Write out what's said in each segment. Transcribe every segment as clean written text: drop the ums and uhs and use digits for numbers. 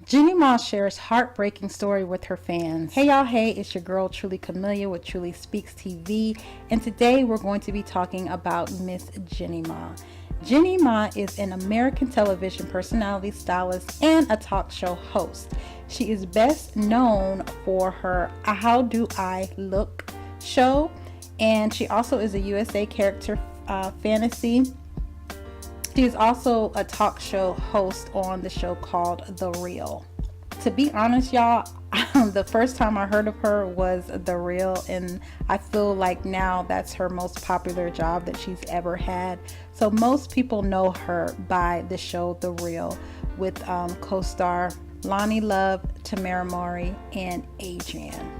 Jeannie Ma shares heartbreaking story with her fans. Hey y'all, hey, it's your girl Truly Camellia with Truly Speaks TV, and today we're going to be talking about Miss Jeannie Ma. Jeannie Ma is an American television personality, stylist, and a talk show host. She is best known for her How Do I Look show, and she also is a USA character fantasy. She is also a talk show host on the show called The Real. To be honest, y'all, the first time I heard of her was The Real, and I feel like now that's her most popular job that she's ever had. So most people know her by the show The Real with co-star Lonnie Love, Tamara Mowry, and Adrian.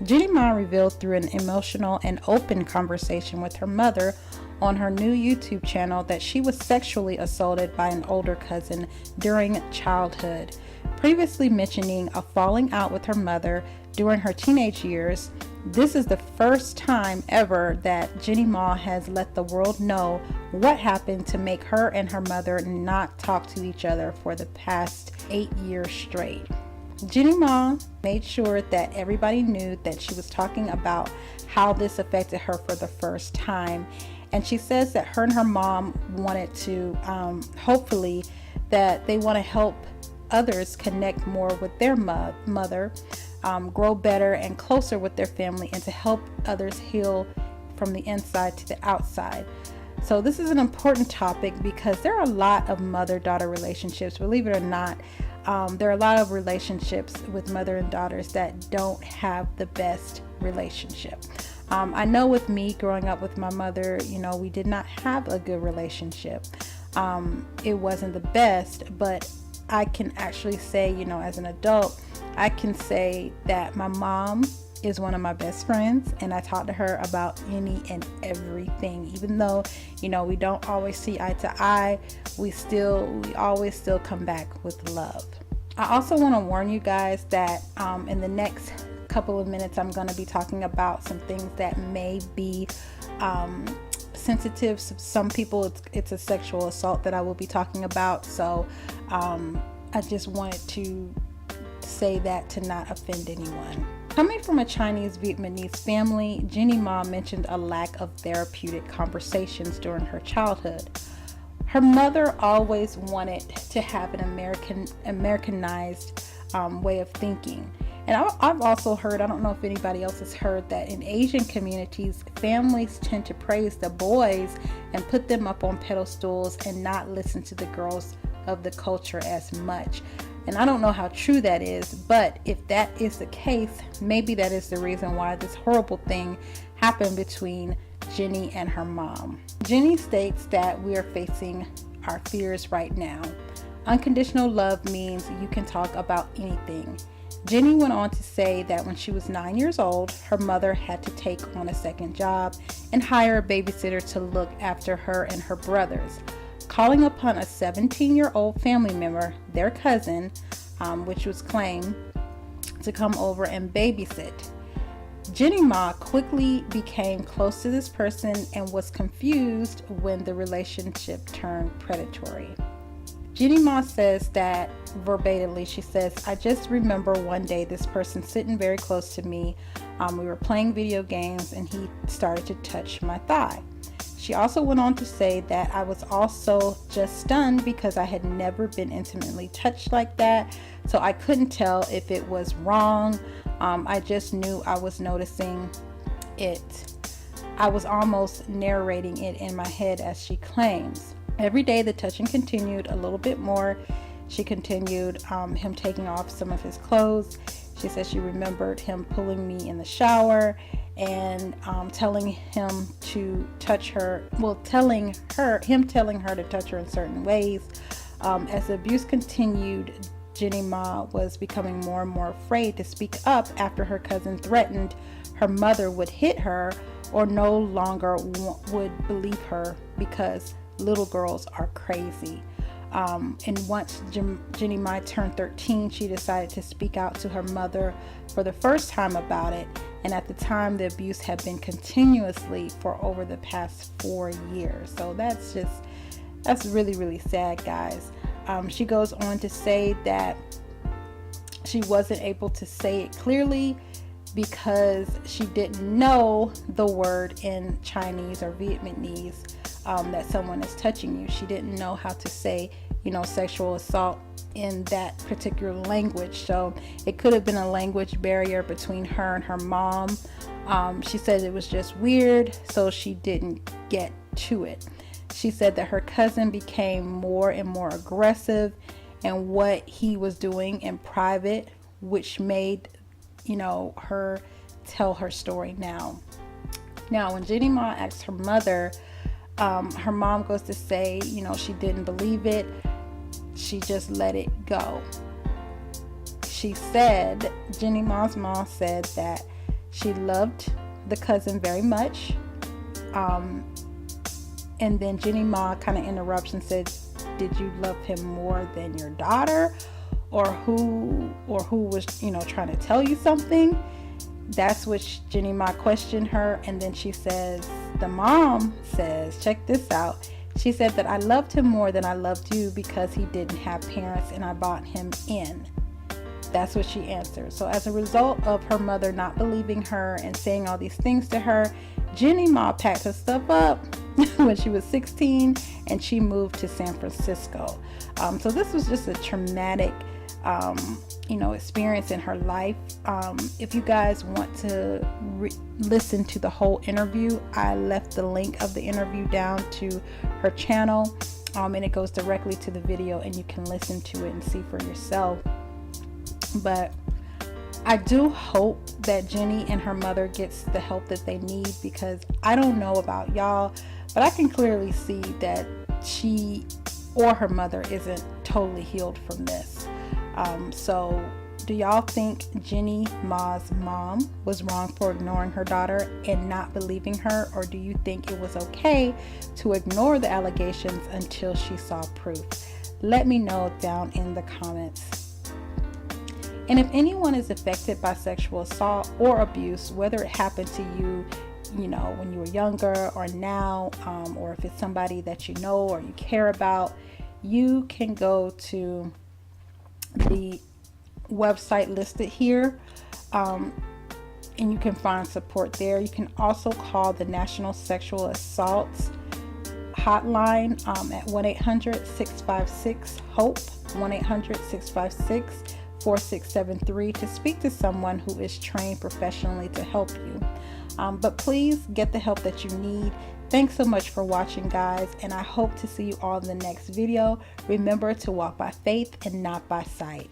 Jeannie Ma revealed through an emotional and open conversation with her mother on her new YouTube channel that she was sexually assaulted by an older cousin during childhood, previously mentioning a falling out with her mother during her teenage years. This is the first time ever that Jeannie Ma has let the world know what happened to make her and her mother not talk to each other for the past 8 years straight. Jeannie Ma made sure that everybody knew that she was talking about how this affected her for the first time. And she says that her and her mom wanted to, hopefully, that they want to help others connect more with their mother, grow better and closer with their family, and to help others heal from the inside to the outside. So this is an important topic because there are a lot of mother-daughter relationships. Believe it or not, there are a lot of relationships with mother and daughters that don't have the best relationship. I know with me growing up with my mother, we did not have a good relationship. It wasn't the best, but I can actually say, as an adult, I can say that my mom is one of my best friends, and I talk to her about any and everything. Even though, we don't always see eye to eye, we always still come back with love. I also want to warn you guys that in the next couple of minutes I'm going to be talking about some things that may be sensitive. Some people it's a sexual assault that I will be talking about, so I just wanted to say that to not offend anyone. Coming from a Chinese Vietnamese family, Jeannie Ma mentioned a lack of therapeutic conversations during her childhood. Her mother always wanted to have an Americanized way of thinking. And I've also heard, I don't know if anybody else has heard, that in Asian communities, families tend to praise the boys and put them up on pedestals and not listen to the girls of the culture as much. And I don't know how true that is, but if that is the case, maybe that is the reason why this horrible thing happened between Jeannie and her mom. Jeannie states that we are facing our fears right now. Unconditional love means you can talk about anything. Jeannie went on to say that when she was 9 years old, her mother had to take on a second job and hire a babysitter to look after her and her brothers, calling upon a 17-year-old family member, their cousin, which was claimed, to come over and babysit. Jeannie Ma quickly became close to this person and was confused when the relationship turned predatory. Jeannie Ma says that verbatimly, she says, "I just remember one day this person sitting very close to me. We were playing video games and he started to touch my thigh." She also went on to say that I was also just stunned because I had never been intimately touched like that, so I couldn't tell if it was wrong. I just knew I was noticing it. I was almost narrating it in my head, as she claims. Every day the touching continued a little bit more. She continued him taking off some of his clothes. She said she remembered him pulling me in the shower and telling him to touch her, telling her to touch her in certain ways. As the abuse continued, Jeannie Ma was becoming more and more afraid to speak up after her cousin threatened her mother would hit her or no longer would believe her because little girls are crazy. And once Jeannie Ma turned 13, she decided to speak out to her mother for the first time about it. And at the time, the abuse had been continuously for over the past 4 years. So that's really, really sad, guys. She goes on to say that she wasn't able to say it clearly because she didn't know the word in Chinese or Vietnamese, that someone is touching you. She didn't know how to say, sexual assault in that particular language. So it could have been a language barrier between her and her mom. She said it was just weird, so she didn't get to it. She said that her cousin became more and more aggressive in what he was doing in private, which made her tell her story now. Now, when Jeannie Ma asked her mother, her mom goes to say, she didn't believe it. She just let it go. She said, Jeannie Ma's mom said that she loved the cousin very much. And then Jeannie Ma kind of interrupts and said, did you love him more than your daughter? Or who was, trying to tell you something? That's what Jeannie Ma questioned her. And then she says, the mom says, check this out. She said that I loved him more than I loved you because he didn't have parents and I brought him in. That's what she answered. So as a result of her mother not believing her and saying all these things to her, Jeannie Ma packed her stuff up when she was 16 and she moved to San Francisco. So this was just a traumatic experience in her life. If you guys want to listen to the whole interview, I left the link of the interview down to her channel, and it goes directly to the video and you can listen to it and see for yourself. But I do hope that Jeannie and her mother gets the help that they need, because I don't know about y'all, but I can clearly see that she or her mother isn't totally healed from this. So do y'all think Jeannie Ma's mom was wrong for ignoring her daughter and not believing her? Or do you think it was okay to ignore the allegations until she saw proof? Let me know down in the comments. And if anyone is affected by sexual assault or abuse, whether it happened to you, when you were younger or now, or if it's somebody that you know or you care about, you can go to the website listed here, and you can find support there. You can also call the National Sexual Assaults Hotline at 1-800-656-HOPE, 1-800-656-4673 to speak to someone who is trained professionally to help you. But please get the help that you need. Thanks so much for watching, guys, and I hope to see you all in the next video. Remember to walk by faith and not by sight.